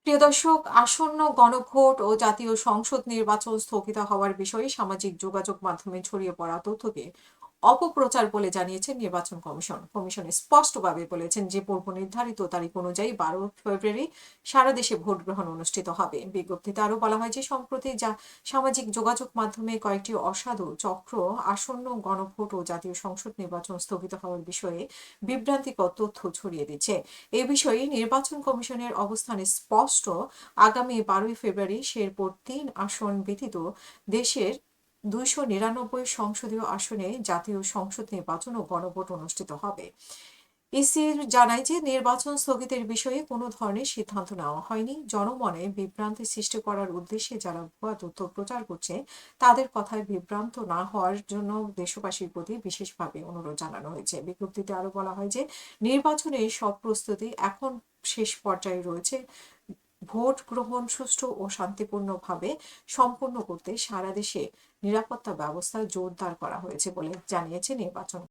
প্রিয় দর্শক, আসন্ন গণভোট ও জাতীয় সংসদ নির্বাচন স্থগিত হওয়ার বিষয়ে সামাজিক যোগাযোগ মাধ্যমে ছড়িয়ে পড়া তথ্যকে অপপ্রচার বলে জানিয়েছেন নির্বাচন কমিশন। কমিশন স্পষ্টভাবে বলেছেন যে পূর্ব নির্ধারিত তারিখ অনুযায়ী 12 ফেব্রুয়ারি সারা দেশে ভোট গ্রহণ অনুষ্ঠিত হবে। বিজ্ঞপ্তিতে আরো বলা হয় যে সম্প্রতি যা সামাজিক যোগাযোগ মাধ্যমে কয়েকটি অসাধু চক্র আসন্ন গণভোট ও জাতীয় সংসদ নির্বাচন স্থগিত হওয়ার বিষয়ে বিভ্রান্তিকর তথ্য ছড়িয়ে দিচ্ছে। এ বিষয়ে নির্বাচন কমিশনের অবস্থান স্পষ্ট। আগামী 12 ফেব্রুয়ারি শেরপুর 3 আসন ব্যতীত দেশের 299 সংসদীয় আসনে জাতীয় সংসদ নির্বাচন ও গণভোট অনুষ্ঠিত হবে। ইসি জানায় যে নির্বাচন স্থগিতের বিষয়ে কোনো ধরনের সিদ্ধান্ত নেওয়া হয়নি। জনমনে বিভ্রান্তি সৃষ্টি করার উদ্দেশ্যে যারা ভুয়া তথ্য প্রচার করছে তাদের কথায় বিভ্রান্ত না হওয়ার জন্য দেশবাসীর প্রতি বিশেষভাবে অনুরোধ জানানো হয়েছে। বিজ্ঞপ্তিতে আরো বলা হয় যে নির্বাচনের সব প্রস্তুতি এখন শেষ পর্যায়ে রয়েছে। ভোট গ্রহণ সুষ্ঠু ও শান্তিপূর্ণভাবে সম্পন্ন করতে সারা দেশে নিরাপত্তা ব্যবস্থা জোরদার করা হয়েছে বলে জানিয়েছে নির্বাচন